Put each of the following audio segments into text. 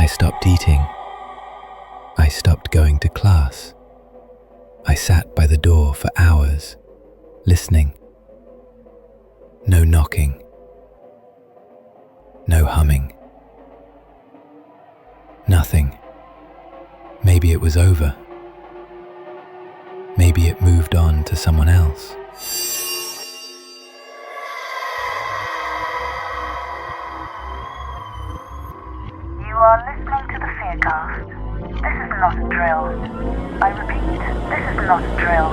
I stopped eating. I stopped going to class. I sat by the door for hours, listening. No knocking. No humming. Nothing. Maybe it was over. Maybe it moved on to someone else. You are listening to the Fearcast. This is not a drill. I repeat, this is not a drill.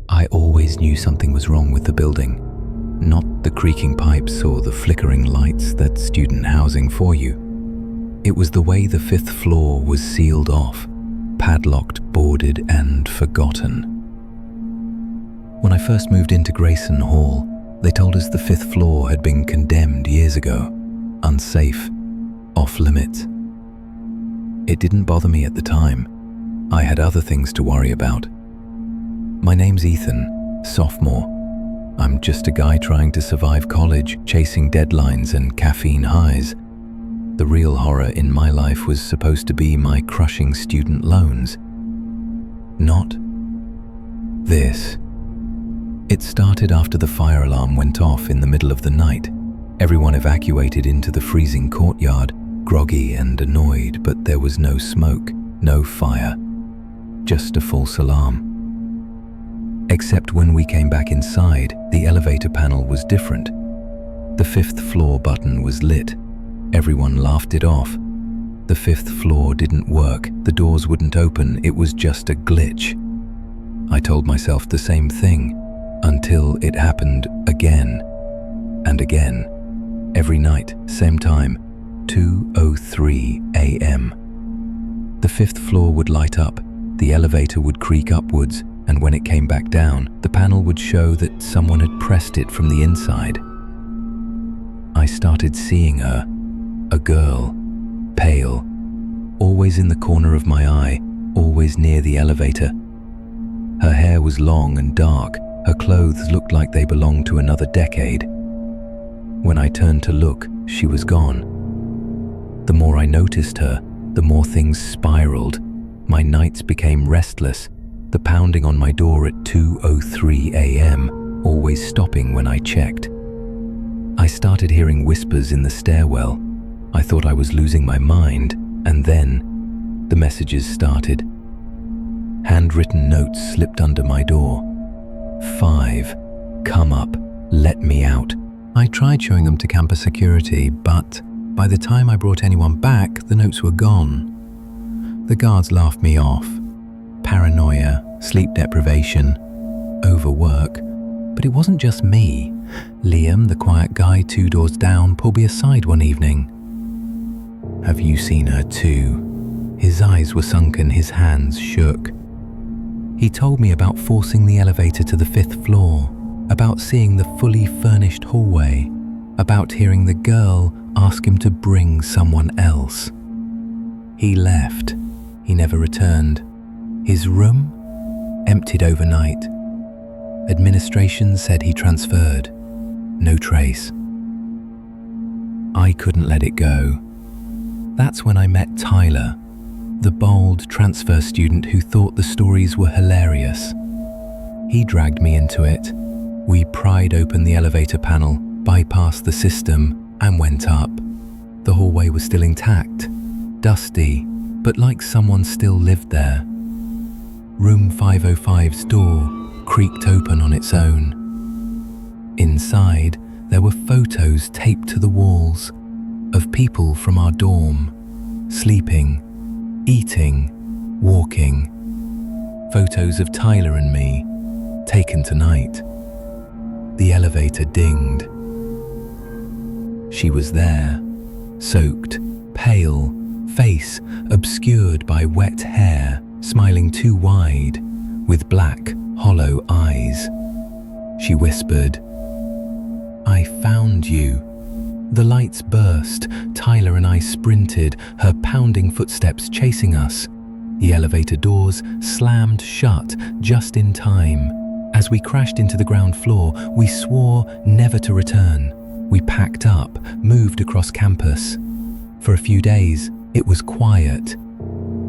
I always knew something was wrong with the building. Not the creaking pipes or the flickering lights that's student housing for you. It was the way the 5th floor was sealed off, padlocked, boarded, and forgotten. When I first moved into Grayson Hall, they told us the 5th floor had been condemned years ago, unsafe, off limits. It didn't bother me at the time. I had other things to worry about. My name's Ethan, sophomore. I'm just a guy trying to survive college, chasing deadlines and caffeine highs. The real horror in my life was supposed to be my crushing student loans. Not this. It started after the fire alarm went off in the middle of the night. Everyone evacuated into the freezing courtyard, groggy and annoyed, but there was no smoke, no fire, just a false alarm. Except when we came back inside, the elevator panel was different. The 5th floor button was lit. Everyone laughed it off. The 5th floor didn't work. The doors wouldn't open. It was just a glitch. I told myself the same thing until it happened again and again. Every night, same time, 2:03 a.m. The 5th floor would light up. The elevator would creak upwards, and when it came back down, the panel would show that someone had pressed it from the inside. I started seeing her, a girl, pale, always in the corner of my eye, always near the elevator. Her hair was long and dark, her clothes looked like they belonged to another decade. When I turned to look, she was gone. The more I noticed her, the more things spiraled. My nights became restless, the pounding on my door at 2:03 a.m., always stopping when I checked. I started hearing whispers in the stairwell. I thought I was losing my mind, and then the messages started. Handwritten notes slipped under my door. 5. Come up. Let me out. I tried showing them to campus security, but by the time I brought anyone back, the notes were gone. The guards laughed me off. Paranoia, sleep deprivation, overwork. But it wasn't just me. Liam, the quiet guy 2 doors down, pulled me aside one evening. Have you seen her too? His eyes were sunken, his hands shook. He told me about forcing the elevator to the 5th floor, about seeing the fully furnished hallway, about hearing the girl ask him to bring someone else. He left. He never returned. His room? Emptied overnight. Administration said he transferred. No trace. I couldn't let it go. That's when I met Tyler, the bold transfer student who thought the stories were hilarious. He dragged me into it. We pried open the elevator panel, bypassed the system, and went up. The hallway was still intact, dusty, but like someone still lived there. Room 505's door creaked open on its own. Inside, there were photos taped to the walls of people from our dorm, sleeping, eating, walking. Photos of Tyler and me, taken tonight. The elevator dinged. She was there, soaked, pale, face obscured by wet hair, smiling too wide, with black, hollow eyes. She whispered, "I found you." The lights burst. Tyler and I sprinted, her pounding footsteps chasing us. The elevator doors slammed shut just in time. As we crashed into the ground floor, we swore never to return. We packed up, moved across campus. For a few days, it was quiet.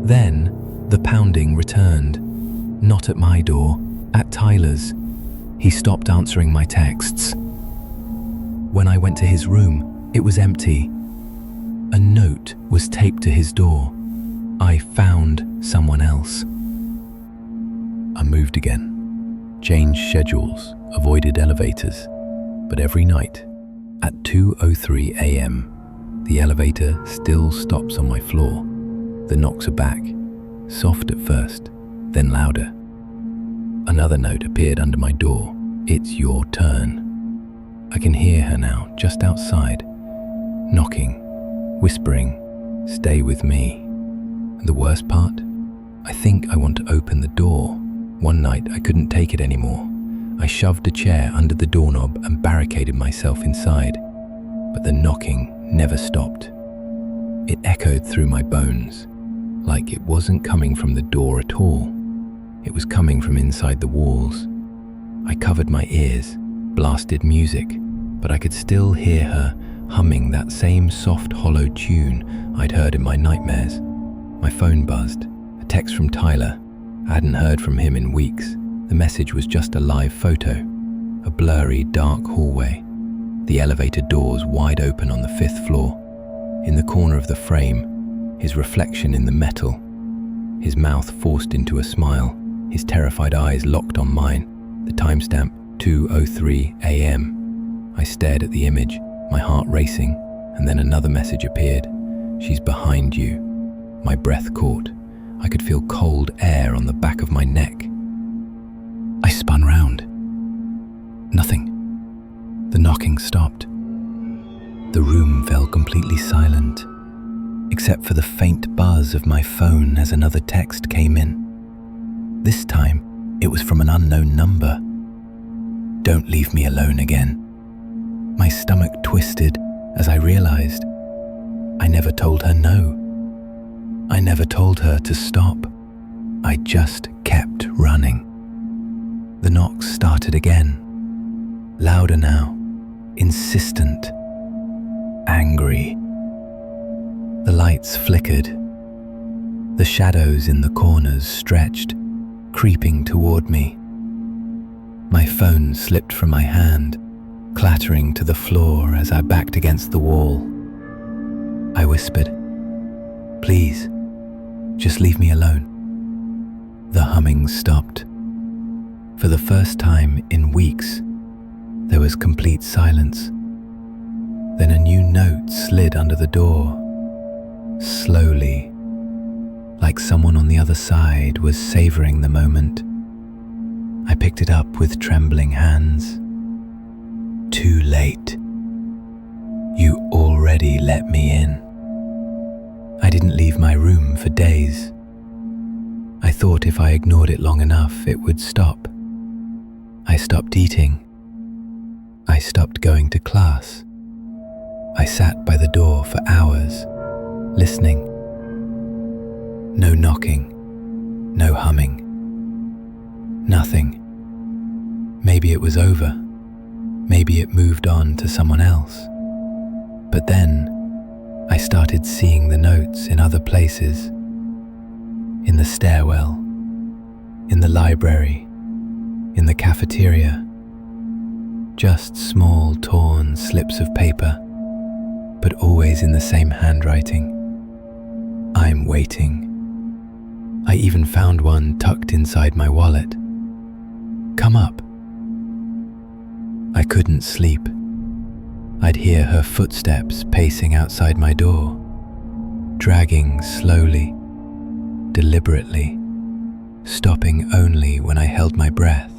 Then, the pounding returned. Not at my door, at Tyler's. He stopped answering my texts. When I went to his room, it was empty. A note was taped to his door. I found someone else. I moved again, changed schedules, avoided elevators, but every night, at 2:03 a.m., the elevator still stops on my floor. The knocks are back, soft at first, then louder. Another note appeared under my door. It's your turn. I can hear her now, just outside, knocking, whispering, stay with me. And the worst part? I think I want to open the door. One night I couldn't take it anymore. I shoved a chair under the doorknob and barricaded myself inside. But the knocking never stopped. It echoed through my bones, like it wasn't coming from the door at all. It was coming from inside the walls. I covered my ears, blasted music, but I could still hear her humming that same soft, hollow tune I'd heard in my nightmares. My phone buzzed, a text from Tyler. I hadn't heard from him in weeks. The message was just a live photo, a blurry, dark hallway. The elevator doors wide open on the 5th floor. In the corner of the frame, his reflection in the metal, his mouth forced into a smile, his terrified eyes locked on mine, the timestamp 2:03 a.m. I stared at the image, my heart racing, and then another message appeared. She's behind you. My breath caught. I could feel cold air on the back of my neck. I spun round. Nothing. The knocking stopped. The room fell completely silent, except for the faint buzz of my phone as another text came in. This time, it was from an unknown number. Don't leave me alone again. My stomach twisted as I realized I never told her no. I never told her to stop. I just kept running. The knocks started again. Louder now, insistent, angry. The lights flickered. The shadows in the corners stretched, creeping toward me. My phone slipped from my hand, clattering to the floor as I backed against the wall. I whispered, "Please, just leave me alone." The humming stopped. For the first time in weeks, there was complete silence. Then a new note slid under the door, slowly, like someone on the other side was savoring the moment. I picked it up with trembling hands. Too late. You already let me in. I didn't leave my room for days. I thought if I ignored it long enough, it would stop. I stopped eating. I stopped going to class. I sat by the door for hours, listening. No knocking, no humming, nothing. Maybe it was over. Maybe it moved on to someone else. But then, I started seeing the notes in other places. In the stairwell, in the library, in the cafeteria. Just small torn slips of paper, but always in the same handwriting. I'm waiting. I even found one tucked inside my wallet. Come up. I couldn't sleep. I'd hear her footsteps pacing outside my door, dragging slowly, deliberately, stopping only when I held my breath.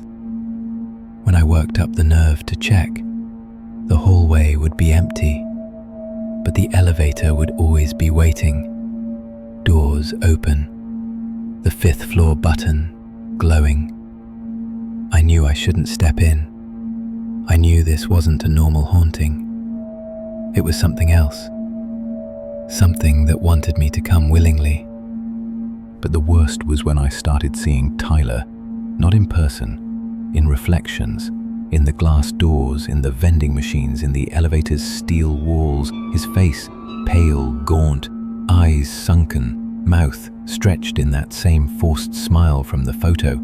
When I worked up the nerve to check, the hallway would be empty, but the elevator would always be waiting. Doors open, the 5th floor button glowing. I knew I shouldn't step in. I knew this wasn't a normal haunting. It was something else. Something that wanted me to come willingly. But the worst was when I started seeing Tyler, not in person, in reflections, in the glass doors, in the vending machines, in the elevator's steel walls, his face pale, gaunt, eyes sunken, mouth stretched in that same forced smile from the photo.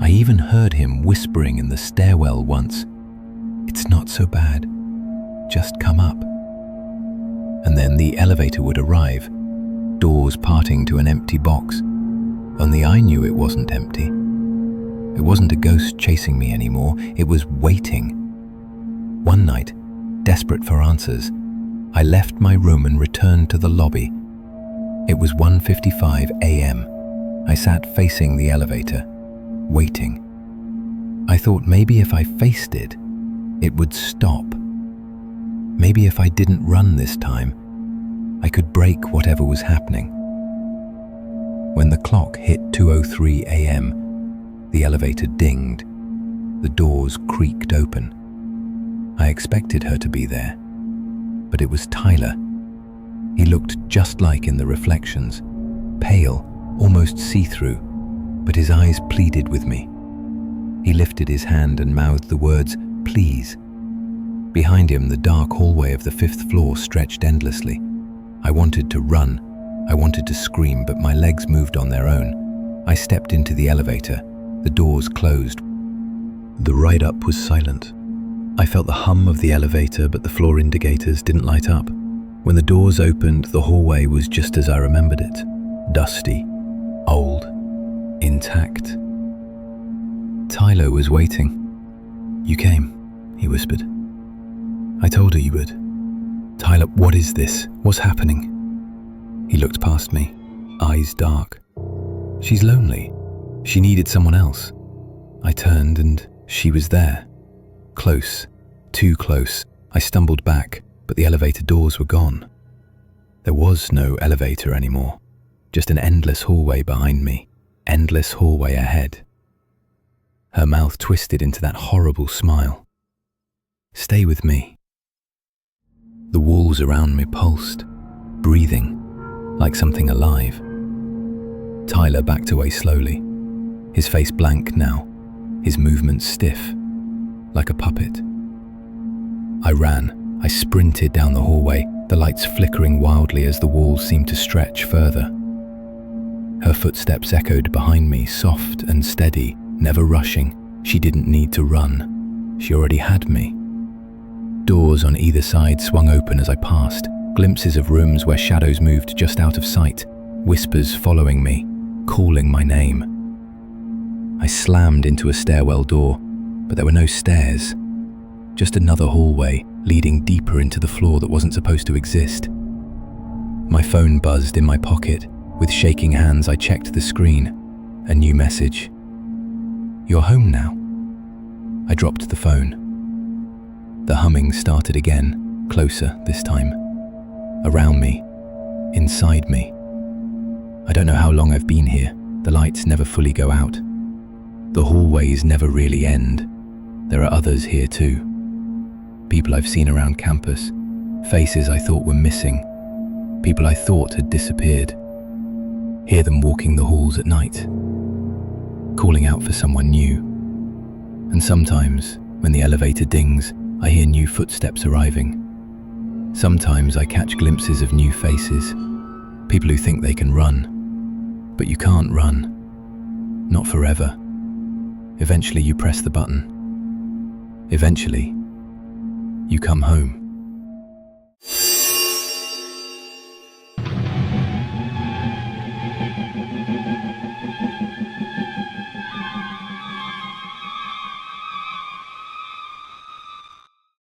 I even heard him whispering in the stairwell once, "It's not so bad, just come up." And then the elevator would arrive, doors parting to an empty box. Only I knew it wasn't empty. It wasn't a ghost chasing me anymore, it was waiting. One night, desperate for answers, I left my room and returned to the lobby. It was 1:55 a.m. I sat facing the elevator, waiting. I thought maybe if I faced it, it would stop. Maybe if I didn't run this time, I could break whatever was happening. When the clock hit 2:03 a.m., the elevator dinged. The doors creaked open. I expected her to be there, but it was Tyler. He looked just like in the reflections, pale, almost see-through, but his eyes pleaded with me. He lifted his hand and mouthed the words, "Please." Behind him, the dark hallway of the 5th floor stretched endlessly. I wanted to run. I wanted to scream, but my legs moved on their own. I stepped into the elevator. The doors closed. The ride up was silent. I felt the hum of the elevator, but the floor indicators didn't light up. When the doors opened, the hallway was just as I remembered it. Dusty, old, intact. Tyler was waiting. "You came," he whispered. "I told her you would." "Tyler, what is this? What's happening?" He looked past me, eyes dark. "She's lonely. She needed someone else." I turned and she was there. Close, too close. I stumbled back, but the elevator doors were gone. There was no elevator anymore, just an endless hallway behind me, endless hallway ahead. Her mouth twisted into that horrible smile. "Stay with me." The walls around me pulsed, breathing, like something alive. Tyler backed away slowly, his face blank now, his movements stiff, like a puppet. I ran. I sprinted down the hallway, the lights flickering wildly as the walls seemed to stretch further. Her footsteps echoed behind me, soft and steady, never rushing. She didn't need to run. She already had me. Doors on either side swung open as I passed, glimpses of rooms where shadows moved just out of sight, whispers following me, calling my name. I slammed into a stairwell door, but there were no stairs. Just another hallway leading deeper into the floor that wasn't supposed to exist. My phone buzzed in my pocket. With shaking hands, I checked the screen. A new message. "You're home now." I dropped the phone. The humming started again, closer this time. Around me, inside me. I don't know how long I've been here. The lights never fully go out. The hallways never really end. There are others here too. People I've seen around campus, faces I thought were missing, people I thought had disappeared. Hear them walking the halls at night, calling out for someone new. And sometimes, when the elevator dings, I hear new footsteps arriving. Sometimes I catch glimpses of new faces, people who think they can run. But you can't run. Not forever. Eventually you press the button. Eventually, you come home.